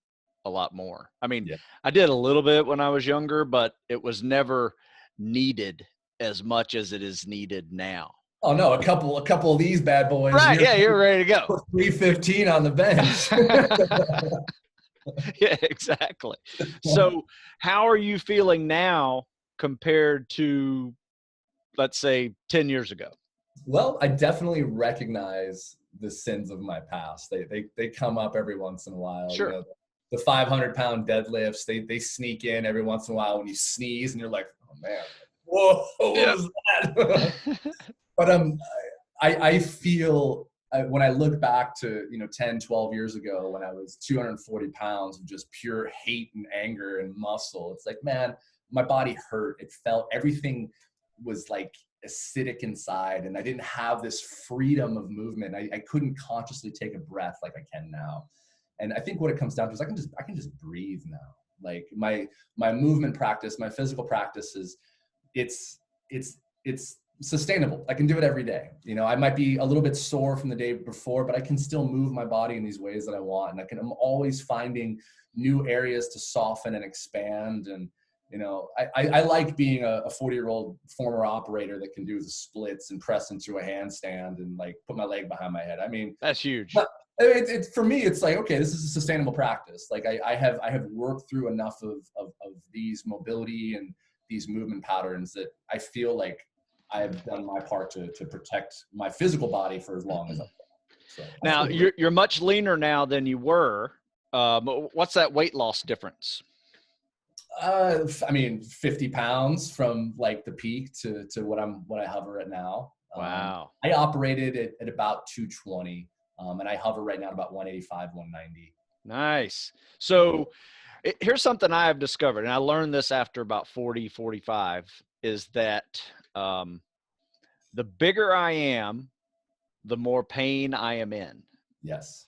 a lot more. I mean, yeah. I did a little bit when I was younger, but it was never needed as much as it is needed now. Oh no, a couple of these bad boys. Right, you're ready to go. 315 on the bench. Yeah, exactly. So how are you feeling now compared to, let's say, 10 years ago? Well, I definitely recognize the sins of my past. They come up every once in a while. Sure. The 500-pound deadlifts, they sneak in every once in a while when you sneeze and you're like, oh man, whoa, what was that? But I feel when I look back to 10, 12 years ago when I was 240 pounds of just pure hate and anger and muscle, it's like, man, my body hurt. It felt, everything was like acidic inside, and I didn't have this freedom of movement. I couldn't consciously take a breath like I can now. And I think what it comes down to is I can just breathe now. Like my movement practice, my physical practice is it's sustainable. I can do it every day. I might be a little bit sore from the day before, but I can still move my body in these ways that I want. And I'm always finding new areas to soften and expand. And, I like being a 40-year-old former operator that can do the splits and press into a handstand and like put my leg behind my head. I mean, that's huge. For me, it's like, okay, this is a sustainable practice. Like I have worked through enough of these mobility and these movement patterns that I feel like I've done my part to protect my physical body for as long as I've done. So I Now feel great. you're much leaner now than you were. What's that weight loss difference? I mean, 50 pounds from like the peak to what I hover at now. Wow. I operated at about 220, and I hover right now at about 185, 190. Nice. So here's something I have discovered, and I learned this after about 40, 45, is that the bigger I am, the more pain I am in. Yes.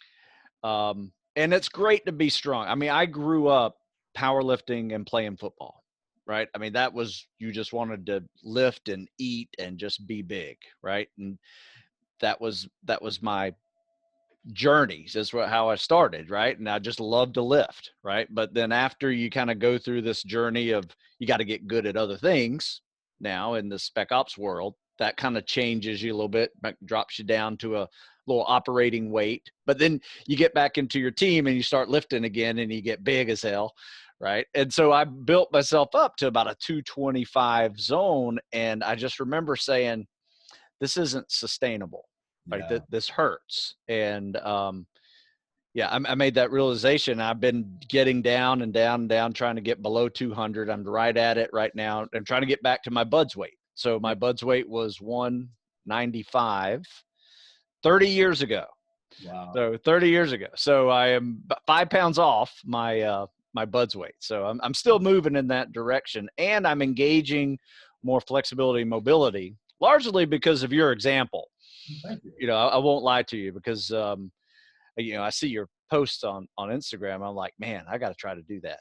And it's great to be strong. I mean, I grew up powerlifting and playing football, right? I mean, that was, you just wanted to lift and eat and just be big, right? And that was my journeys. That's how I started, right? And I just love to lift, right? But then after you kind of go through this journey of you got to get good at other things now in the spec ops world, that kind of changes you a little bit, drops you down to a little operating weight. But then you get back into your team and you start lifting again and you get big as hell, right? And so I built myself up to about a 225 zone. And I just remember saying, this isn't sustainable. Like Yeah. this hurts. And yeah, I made that realization. I've been getting down and down and down, trying to get below 200. I'm right at it right now. I'm trying to get back to my buds weight. So my buds weight was 195 30 years ago. Wow. So 30 years ago. So I am 5 pounds off my buds weight. So I'm still moving in that direction, and I'm engaging more flexibility and mobility, largely because of your example. Thank you. You know, I won't lie to you because, I see your posts on Instagram. I'm like, man, I got to try to do that.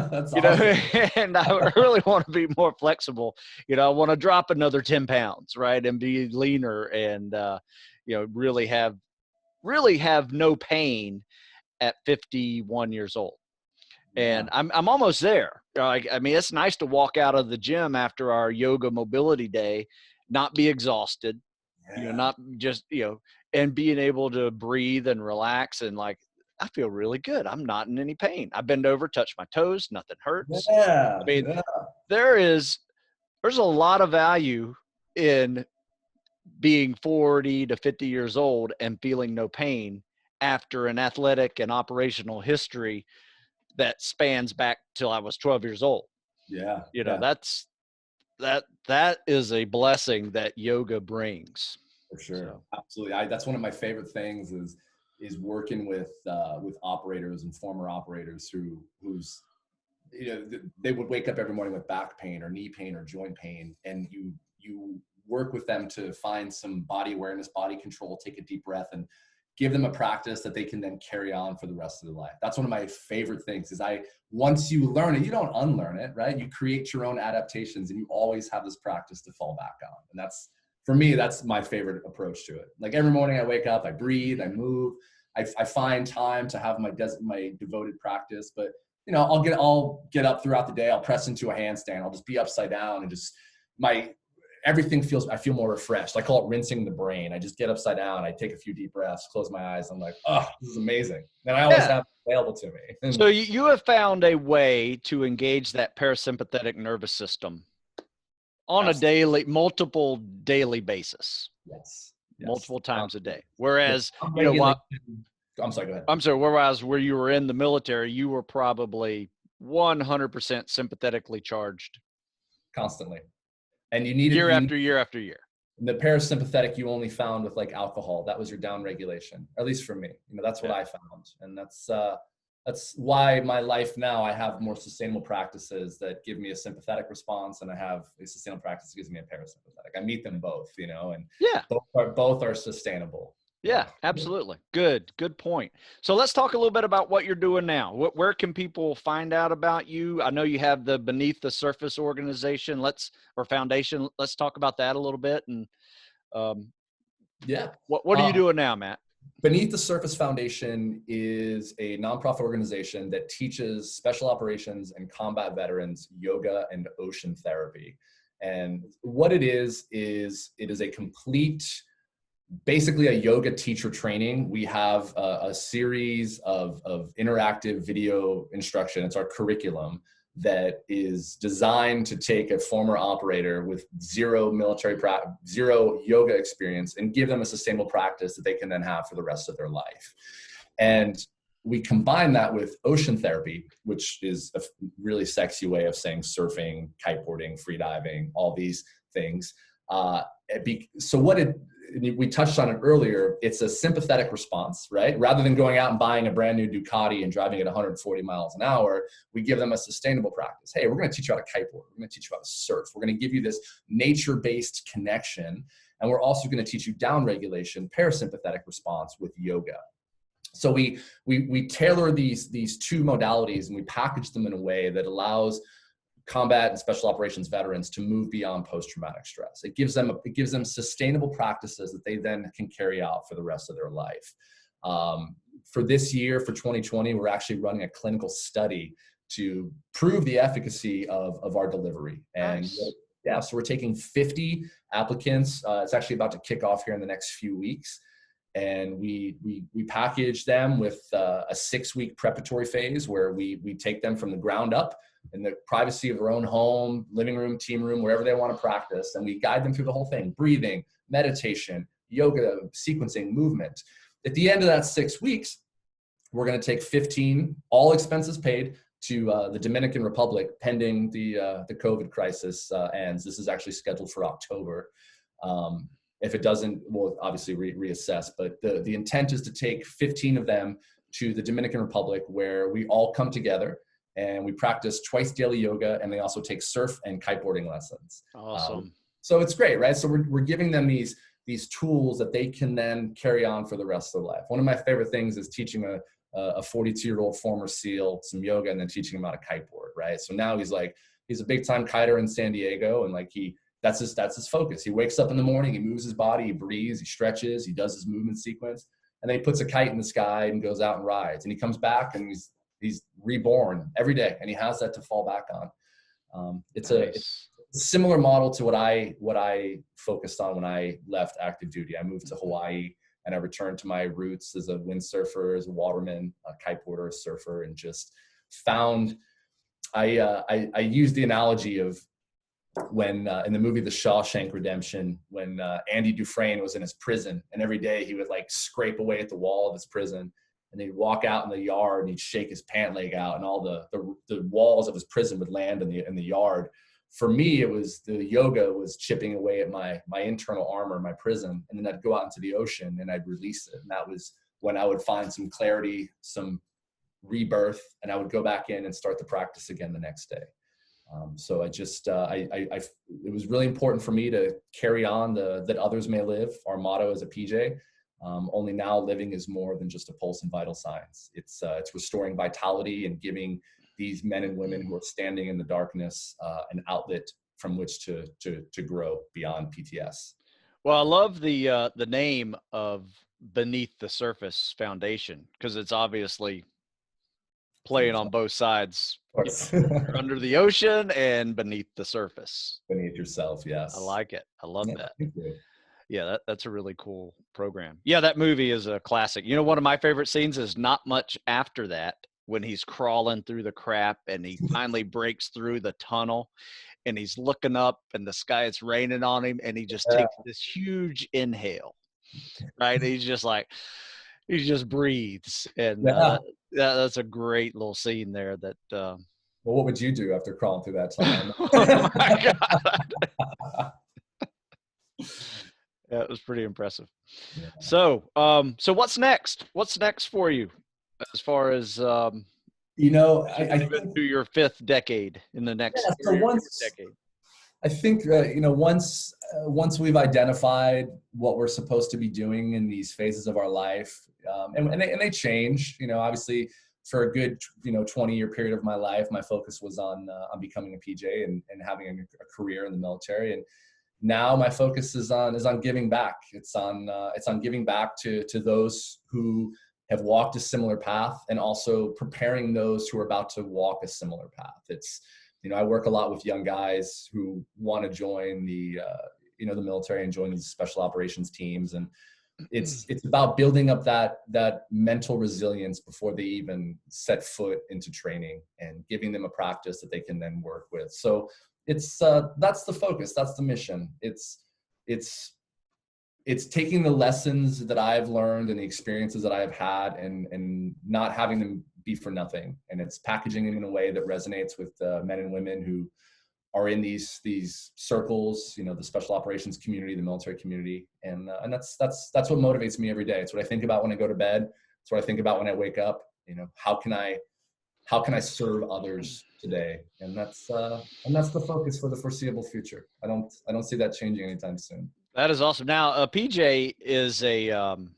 That's You know, awesome. and I really want to be more flexible. I want to drop another 10 pounds, right. And be leaner and, really have no pain at 51 years old. Yeah. And I'm almost there. Like, I mean, it's nice to walk out of the gym after our yoga mobility day, not be exhausted, Yeah. not just, and being able to breathe and relax. And like, I feel really good. I'm not in any pain. I bend over, touch my toes. Nothing hurts. I Yeah. mean, Yeah. there's a lot of value in being 40 to 50 years old and feeling no pain after an athletic and operational history that spans back till I was 12 years old. Yeah. Yeah. That is a blessing that yoga brings. For sure. So, Absolutely. That's one of my favorite things is working with operators and former operators who's they would wake up every morning with back pain or knee pain or joint pain, and you work with them to find some body awareness, body control, take a deep breath, and give them a practice that they can then carry on for the rest of their life. That's one of my favorite things is once you learn it, you don't unlearn it, right? You create your own adaptations and you always have this practice to fall back on. And for me, that's my favorite approach to it. Like every morning I wake up, I breathe, I move, I find time to have my devoted practice, but I'll get up throughout the day. I'll press into a handstand. I'll just be upside down and just I feel more refreshed. I call it rinsing the brain. I just get upside down. I take a few deep breaths, close my eyes. I'm like, oh, this is amazing. And I always yeah. have it available to me. And So you have found a way to engage that parasympathetic nervous system on multiple daily basis, yes. multiple times a day. Whereas, I'm sorry, go ahead. I'm sorry, whereas where you were in the military, you were probably 100% sympathetically charged. Constantly. And year after year after year. The parasympathetic you only found with like alcohol. That was your down regulation, or at least for me. That's what I found. And that's why my life now, I have more sustainable practices that give me a sympathetic response, and I have a sustainable practice that gives me a parasympathetic. I meet them both, and yeah, both are sustainable. Yeah, absolutely. Good point. So let's talk a little bit about what you're doing now. Where can people find out about you? I know you have the Beneath the Surface organization. Foundation. Let's talk about that a little bit. And yeah, what are you doing now, Matt? Beneath the Surface Foundation is a nonprofit organization that teaches special operations and combat veterans yoga and ocean therapy. And what it is it is a complete basically a yoga teacher training. We have a series of interactive video instruction. It's our curriculum that is designed to take a former operator with zero yoga experience and give them a sustainable practice that they can then have for the rest of their life. And we combine that with ocean therapy, which is a really sexy way of saying surfing, kiteboarding, freediving, all these things. We touched on it earlier, it's a sympathetic response, right? Rather than going out and buying a brand new Ducati and driving at 140 miles an hour, we give them a sustainable practice. Hey, we're going to teach you how to kiteboard. We're going to teach you how to surf. We're going to give you this nature-based connection. And we're also going to teach you down regulation, parasympathetic response with yoga. So we tailor these two modalities and we package them in a way that allows combat and special operations veterans to move beyond post-traumatic stress. It gives them sustainable practices that they then can carry out for the rest of their life. For this year, for 2020, we're actually running a clinical study to prove the efficacy of our delivery. And nice. Yeah, so we're taking 50 applicants. It's actually about to kick off here in the next few weeks. And we package them with a 6-week preparatory phase where we take them from the ground up in the privacy of their own home, living room, team room, wherever they want to practice. And we guide them through the whole thing: breathing, meditation, yoga, sequencing, movement. At the end of that 6 weeks, we're going to take 15, all expenses paid, to the Dominican Republic, pending the COVID crisis ends. This is actually scheduled for October. If it doesn't, we'll obviously reassess. But the intent is to take 15 of them to the Dominican Republic, where we all come together and we practice twice daily yoga, and they also take surf and kiteboarding lessons. Awesome. So it's great, right? So we're giving them these tools that they can then carry on for the rest of their life. One of my favorite things is teaching a 42-year-old former SEAL some yoga and then teaching him how to kiteboard, right? So now he's a big time kiter in San Diego, and that's his focus. He wakes up in the morning, he moves his body, he breathes, he stretches, he does his movement sequence, and then he puts a kite in the sky and goes out and rides. And he comes back and he's reborn every day, and he has that to fall back on. It's a similar model to what I focused on when I left active duty. I moved to Hawaii and I returned to my roots as a windsurfer, as a waterman, a kiteboarder, a surfer, and just found I used the analogy of when in the movie The Shawshank Redemption, when Andy Dufresne was in his prison, and every day he would scrape away at the wall of his prison, and he'd walk out in the yard and he'd shake his pant leg out, and all the walls of his prison would land in the yard. For me, it was the yoga was chipping away at my internal armor, my prison, and then I'd go out into the ocean and I'd release it. And that was when I would find some clarity, some rebirth, and I would go back in and start the practice again the next day. So I just, it was really important for me to carry on that others may live. Our motto as a PJ, only now living is more than just a pulse and vital signs. It's restoring vitality and giving these men and women who are standing in the darkness an outlet from which to grow beyond PTS. Well, I love the name of Beneath the Surface Foundation, because it's obviously playing on both sides, under the ocean and beneath the surface. Beneath yourself, yes. I like it. I love that. Thank you. Yeah, that's a really cool program. Yeah, that movie is a classic. You know, one of my favorite scenes is not much after that, when he's crawling through the crap and he finally breaks through the tunnel and he's looking up and the sky is raining on him, and he just takes this huge inhale, right? He just breathes. And that's a great little scene there that well, what would you do after crawling through that tunnel? Oh my God. Yeah, it was pretty impressive. Yeah. So what's next? What's next for you as far as I think to your fifth decade in the next decade? I think once we've identified what we're supposed to be doing in these phases of our life, and they change. Obviously, for a good 20-year period of my life, my focus was on becoming a PJ and having a career in the military. And now my focus is on giving back. It's on giving back to those who have walked a similar path, and also preparing those who are about to walk a similar path. It's I work a lot with young guys who want to join the military and join these special operations teams. And it's about building up that mental resilience before they even set foot into training, and giving them a practice that they can then work with. So it's that's the focus, that's the mission. It's taking the lessons that I've learned and the experiences that I've had, and not having them be for nothing. And it's packaging them in a way that resonates with men and women who are in these circles, the special operations community, the military community. And that's what motivates me every day. It's what I think about when I go to bed. It's what I think about when I wake up. How can I serve others today? And that's the focus for the foreseeable future. I don't see that changing anytime soon. That is awesome. Now, PJ is an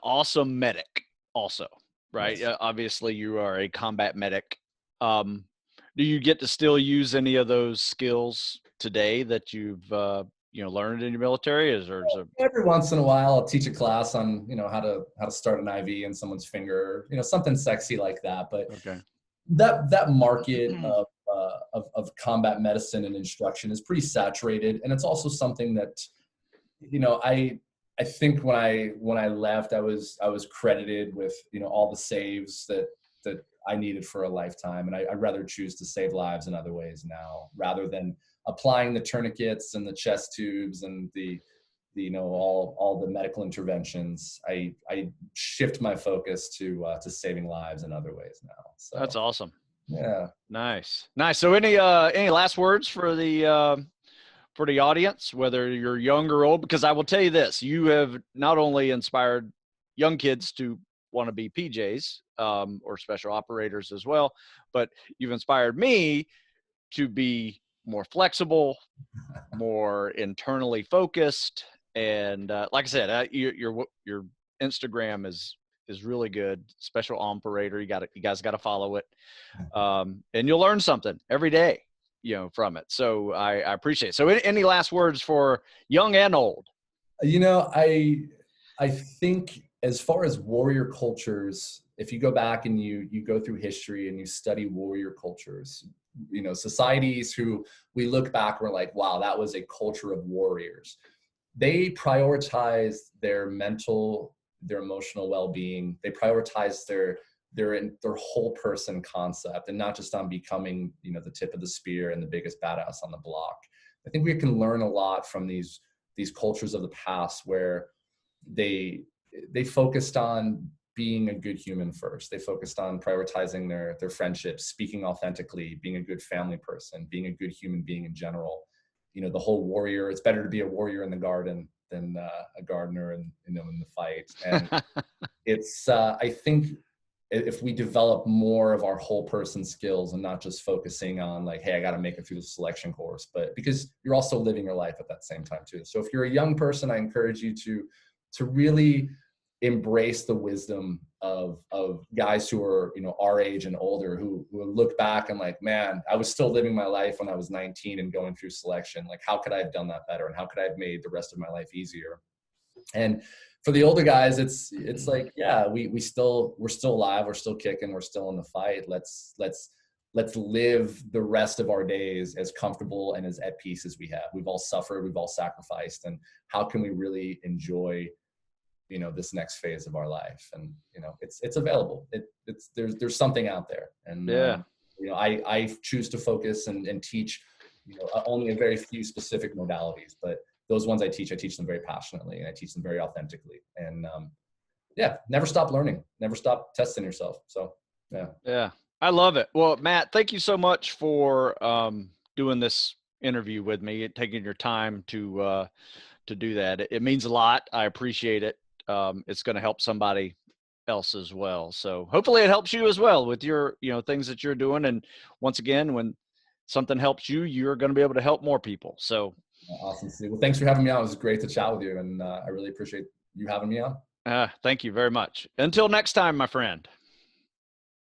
awesome medic also, right? Yes. Obviously you are a combat medic. Do you get to still use any of those skills today that you've learned in your military? Every once in a while I'll teach a class on how to start an IV in someone's finger, something sexy like that. But okay, that market of combat medicine and instruction is pretty saturated, and it's also something that I think when I left, I was credited with all the saves that I needed for a lifetime, and I'd rather choose to save lives in other ways now, rather than applying the tourniquets and the chest tubes and the all the medical interventions. I shift my focus to saving lives in other ways now. So that's awesome. Yeah, nice. So any last words for the audience, whether you're young or old? Because I will tell you this: you have not only inspired young kids to want to be PJs or special operators as well, but you've inspired me to be more flexible, more internally focused. And like I said, your Instagram is really good. Special operator, you guys got to follow it, and you'll learn something every day, from it. So I appreciate it. So any last words for young and old? I think as far as warrior cultures, if you go back and you go through history and you study warrior cultures, societies who we look back, we're like, wow, that was a culture of warriors. They prioritized their mental, their emotional well-being. They prioritized their whole person concept, and not just on becoming, the tip of the spear and the biggest badass on the block. I think we can learn a lot from these cultures of the past, where they focused on being a good human first. They focused on prioritizing their friendships, speaking authentically, being a good family person, being a good human being in general. The whole warrior, it's better to be a warrior in the garden than a gardener in the fight. And it's, I think if we develop more of our whole person skills and not just focusing on like, hey, I got to make it through the selection course, but because you're also living your life at that same time too. So if you're a young person, I encourage you to really embrace the wisdom of guys who are, our age and older, who look back and like, man, I was still living my life when I was 19 and going through selection. Like, how could I have done that better? And how could I have made the rest of my life easier? And for the older guys, it's like, yeah, we're still alive. We're still kicking. We're still in the fight. Let's live the rest of our days as comfortable and as at peace as we have. We've all suffered. We've all sacrificed. And how can we really enjoy this next phase of our life? And it's available. There's something out there. And yeah, I choose to focus and teach only a very few specific modalities, but those ones I teach them very passionately, and I teach them very authentically. And never stop learning, never stop testing yourself. So yeah, I love it. Well, Matt, thank you so much for doing this interview with me, taking your time to do that. It means a lot. I appreciate it. It's going to help somebody else as well. So hopefully it helps you as well with your, things that you're doing. And once again, when something helps you, you're going to be able to help more people. So awesome, Steve. Well, thanks for having me on. It was great to chat with you, and I really appreciate you having me on. thank you very much. Until next time, my friend.